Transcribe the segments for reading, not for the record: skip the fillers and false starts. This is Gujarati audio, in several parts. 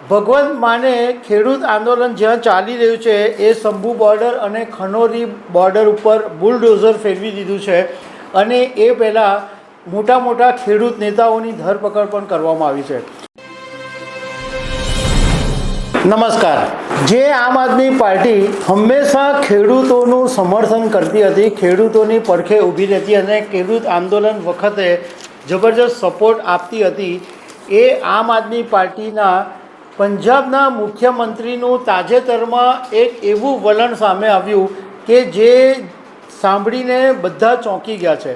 ભગવત માને ખેડૂત આંદોલન જ્યાં ચાલી રહ્યું છે એ શંભુ બોર્ડર અને ખનોરી બોર્ડર ઉપર બુલડોઝર ફેરવી દીધું છે અને એ પહેલાં મોટા મોટા ખેડૂત નેતાઓની ધરપકડ પણ કરવામાં આવી છે. નમસ્કાર. જે આમ આદમી પાર્ટી હંમેશા ખેડૂતોનું સમર્થન કરતી હતી, ખેડૂતોની પડખે ઊભી રહેતી અને ખેડૂત આંદોલન વખતે જબરજસ્ત સપોર્ટ આપતી હતી, એ આમ આદમી પાર્ટીના પંજાબના મુખ્યમંત્રીનું તાજેતરમાં એક એવું વલણ સામે આવ્યું કે જે સાંભળીને બધા ચોંકી ગયા છે.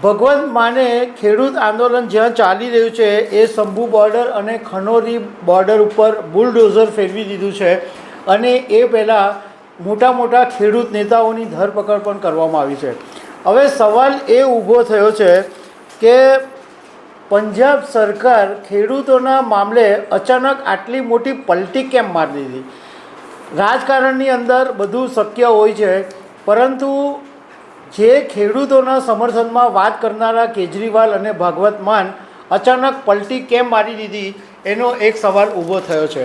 ભગવત માને ખેડૂત આંદોલન જ્યાં ચાલી રહ્યું છે એ શંભુ બોર્ડર અને ખનોરી બોર્ડર ઉપર બુલડોઝર ફેરવી દીધું છે અને એ પહેલાં મોટા મોટા ખેડૂત નેતાઓની ધરપકડ પણ કરવામાં આવી છે. હવે સવાલ એ ઊભો થયો છે કે પંજાબ સરકાર ખેડૂતોના મામલે અચાનક આટલી મોટી પલટી કેમ મારી દીધી? રાજકારણની અંદર બધું શક્ય હોય છે, પરંતુ જે ખેડૂતોના સમર્થનમાં વાત કરનારા કેજરીવાલ અને ભાગવત માન અચાનક પલટી કેમ મારી દીધી એનો એક સવાલ ઊભો થયો છે.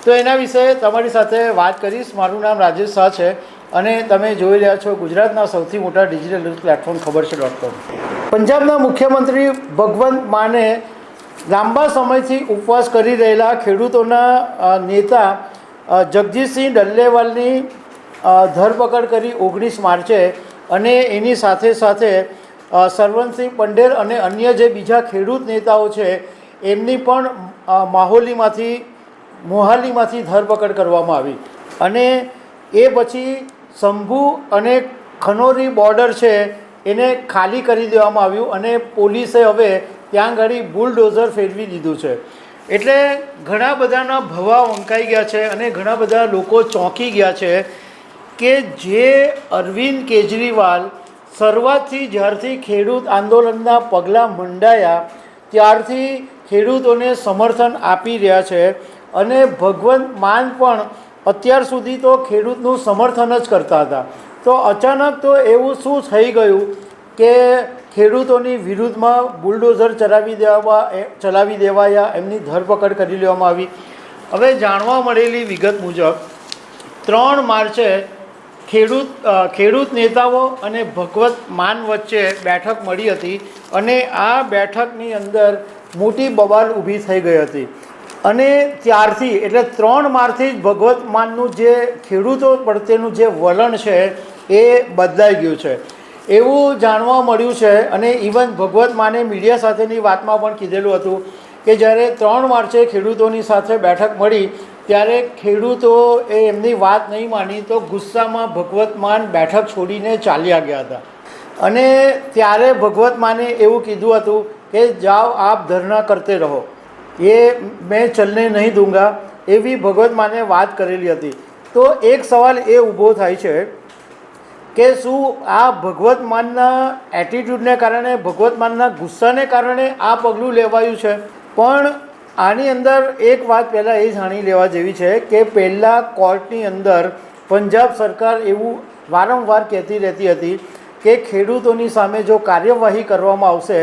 તો એના વિશે તમારી સાથે વાત કરીશ. મારું નામ રાજેશ શાહ છે અને તમે જોઈ રહ્યા છો ગુજરાતના સૌથી મોટા ડિજિટલ ન્યૂઝ પ્લેટફોર્મ ખબરછે.com. પંજાબના મુખ્યમંત્રી ભગવત માને લાંબા સમયથી ઉપવાસ કરી રહેલા ખેડૂતોના નેતા જગજીતસિંહ ડલ્લેવાલની ધરપકડ કરી 19 માર્ચે અને એની સાથે સાથે સરવણસિંહ પંડેર અને અન્ય જે બીજા ખેડૂત નેતાઓ છે એમની પણ મોહાલીમાંથી ધરપકડ કરવામાં આવી અને એ પછી શંભુ અને ખનોરી બોર્ડર છે એને ખાલી કરી દેવામાં આવ્યું અને પોલીસે હવે ત્યાં આગળ બુલડોઝર ફેરવી દીધું છે. એટલે ઘણા બધાના ભવા વંકાઈ ગયા છે અને ઘણા બધા લોકો ચોંકી ગયા છે કે જે અરવિંદ કેજરીવાલ શરૂઆતથી જ્યારથી ખેડૂત આંદોલનના પગલાં મંડાયા ત્યારથી ખેડૂતોને સમર્થન આપી રહ્યા છે અને ભગવત માન પણ અત્યાર સુધી તો ખેડૂતનું સમર્થન જ કરતા હતા. તો અચાનક તો એવું શું થઈ ગયું કે ખેડૂતોની વિરુદ્ધમાં બુલડોઝર ચલાવી દેવાયા, એમની ધરપકડ કરી લેવામાં આવી. હવે જાણવા મળેલી વિગત મુજબ 3 માર્ચે ખેડૂત નેતાઓ અને ભગવત માન વચ્ચે બેઠક મળી હતી અને આ બેઠકની અંદર મોટી બબાલ ઊભી થઈ ગઈ હતી અને ત્યારથી એટલે 3 માર્ચથી જ ભગવત માનનું જે ખેડૂતો પ્રત્યેનું જે વલણ છે એ બદલાઈ ગયું છે એવું જાણવા મળ્યું છે. અને ઇવન ભગવત માને મીડિયા સાથેની વાતમાં પણ કીધેલું હતું કે જ્યારે 3 માર્ચે ખેડૂતોની સાથે બેઠક મળી ત્યારે ખેડૂતોએ એમની વાત નહીં માની તો ગુસ્સામાં ભગવત માન બેઠક છોડીને ચાલ્યા ગયા હતા અને ત્યારે ભગવત માને એવું કીધું હતું કે જાઓ આપ ધરના કરતે રહો, એ મેં ચલને નહીં દૂંગા, એવી ભગવત માને વાત કરેલી હતી. તો એક સવાલ એ ઊભો થાય છે કે શું આ ભગવત માનના એટિટ્યૂડને કારણે, ભગવત માનના ગુસ્સાને કારણે આ પગલું લેવાયું છે? પણ આની અંદર એક વાત પહેલાં એ જાણી લેવા જેવી છે કે પહેલાં કોર્ટની અંદર પંજાબ સરકાર એવું વારંવાર કહેતી રહેતી હતી કે ખેડૂતોની સામે જો કાર્યવાહી કરવામાં આવશે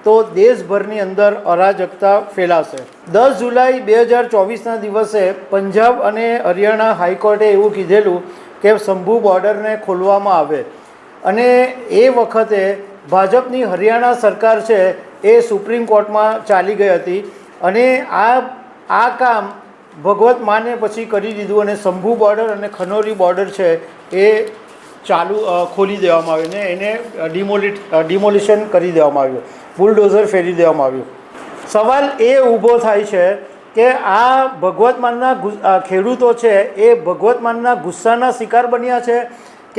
તો દેશભરની અંદર અરાજકતા ફેલાશે. 10 જુલાઈ 2024ના દિવસે પંજાબ અને હરિયાણા હાઈકોર્ટે એવું કીધેલું કે શંભુ બોર્ડરને ખોલવામાં આવે અને એ વખતે ભાજપની હરિયાણા સરકાર છે એ સુપ્રીમ કોર્ટમાં ચાલી ગઈ હતી અને આ કામ ભગવત માને પછી કરી દીધું અને શંભુ બોર્ડર અને ખનોરી બોર્ડર છે એ ખોલી દેવામાં આવ્યું ને એને ડિમોલિશન કરી દેવામાં આવ્યું, બુલડોઝર ફેરવી દેવામાં આવ્યું. સવાલ એ ઊભો થાય છે કે આ ભગવત માનના ખેડૂતો છે એ ભગવત માનના ગુસ્સાના શિકાર બન્યા છે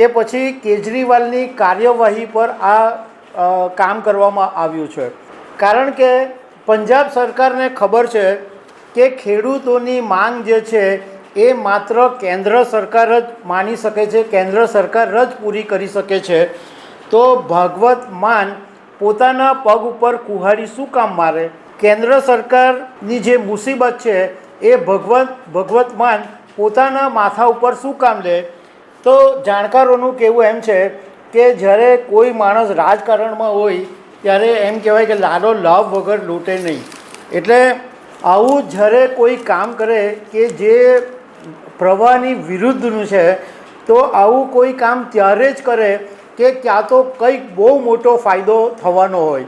કે પછી કેજરીવાલની કાર્યવાહી પર આ કામ કરવામાં આવ્યું છે? કારણ કે પંજાબ સરકારને ખબર છે કે ખેડૂતોની માંગ જે છે એ માત્ર કેન્દ્ર સરકાર જ માની શકે છે, કેન્દ્ર સરકાર જ પૂરી કરી શકે છે. તો ભાગવત માન પોતાના પગ ઉપર કુહાડી શું કામ મારે? કેન્દ્ર સરકારની જે મુસીબત છે એ ભગવત માન પોતાના માથા ઉપર શું કામ લે? તો જાણકારોનું કહેવું એમ છે કે જ્યારે કોઈ માણસ રાજકારણમાં હોય ત્યારે એમ કહેવાય કે લાલો લાભ વગર લૂંટે નહીં. એટલે આવું જ્યારે કોઈ કામ કરે કે જે પ્રવાહની વિરુદ્ધનું છે તો આવું કોઈ કામ ત્યારે જ કરે કે ક્યાં તો કંઈક બહુ મોટો ફાયદો થવાનો હોય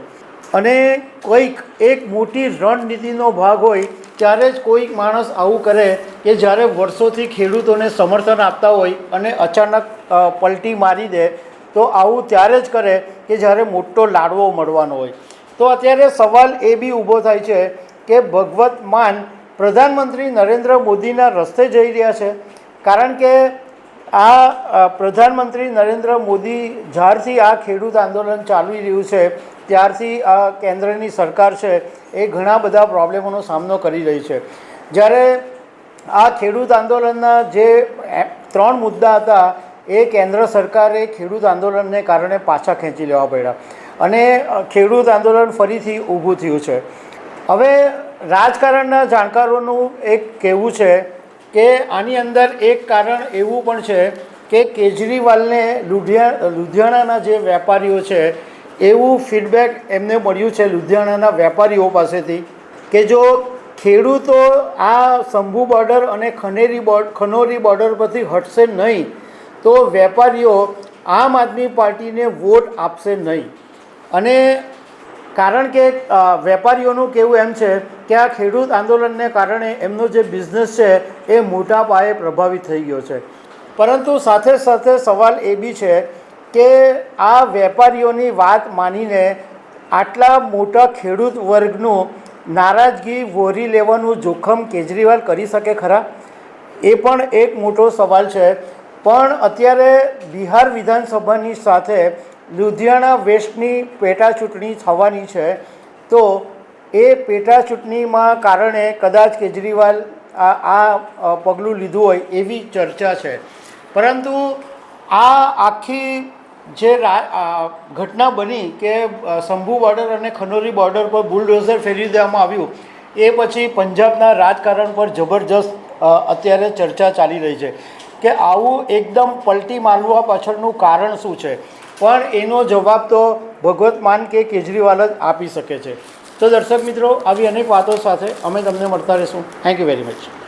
અને કોઈક એક મોટી રણનીતિનો ભાગ હોય ત્યારે જ કોઈક માણસ આવું કરે કે જ્યારે વર્ષોથી ખેડૂતોને સમર્થન આપતા હોય અને અચાનક પલટી મારી દે તો આવું ત્યારે જ કરે કે જ્યારે મોટો લાડવો મળવાનો હોય. તો અત્યારે સવાલ એ બી ઊભો થાય છે કે ભગવત માન પ્રધાનમંત્રી નરેન્દ્ર મોદીના રસ્તે જઈ રહ્યા છે, કારણ કે આ પ્રધાનમંત્રી નરેન્દ્ર મોદી જ્યારથી આ ખેડૂત આંદોલન ચાલી રહ્યું છે ત્યારથી આ કેન્દ્રની સરકાર છે એ ઘણા બધા પ્રોબ્લેમોનો સામનો કરી રહી છે. જ્યારે આ ખેડૂત આંદોલનના જે 3 મુદ્દા હતા એ કેન્દ્ર સરકારે ખેડૂત આંદોલનને કારણે પાછા ખેંચી લેવા પડ્યા અને ખેડૂત આંદોલન ફરીથી ઊભું થયું છે. હવે રાજકારણના જાણકારોનું એક કહેવું છે કે આની અંદર એક કારણ એવું પણ છે કે કેજરીવાલને લુધિયાણાના જે વેપારીઓ છે એવું ફીડબેક એમને મળ્યું છે લુધિયાણાના વેપારીઓ પાસેથી કે જો ખેડૂતો આ શંભુ બોર્ડર અને ખનોરી બોર્ડર પરથી હટશે નહીં તો વેપારીઓ આમ આદમી પાર્ટીને વોટ આપશે નહીં. અને કારણ કે વેપારીઓનું કહેવું એમ છે કે આ ખેડૂત આંદોલનને કારણે એમનો જે બિઝનેસ છે એ મોટા પાયે પ્રભાવિત થઈ ગયો છે. પરંતુ સાથે સાથે સવાલ એ બી છે કે આ વેપારીઓની વાત માનીને આટલા મોટા ખેડૂત વર્ગનું નારાજગી વહોરી લેવાનું જોખમ કેજરીવાલ કરી શકે ખરા? એ પણ એક મોટો સવાલ છે. પણ અત્યારે બિહાર વિધાનસભાની સાથે લુધિયાણા વેસ્ટની પેટા ચૂંટણી થવાની છે, તો એ પેટા ચૂંટણીમાં કારણે કદાચ કેજરીવાલ આ પગલું લીધું હોય એવી ચર્ચા છે. પરંતુ આ આખી જે ઘટના બની કે શંભુ બોર્ડર અને ખનોરી બોર્ડર પર બુલડોઝર ફેરવી દેવામાં આવ્યું એ પછી પંજાબના રાજકારણ પર જબરજસ્ત અત્યારે ચર્ચા ચાલી રહી છે કે આવું એકદમ પલટી મારવા પાછળનું કારણ શું છે. પણ એનો જવાબ તો ભગવત માન કે કેજરીવાલ જ આપી શકે છે. તો દર્શક મિત્રો, આવી અનેક વાતો સાથે અમે તમને મળતા રહીશું. Thank you very much.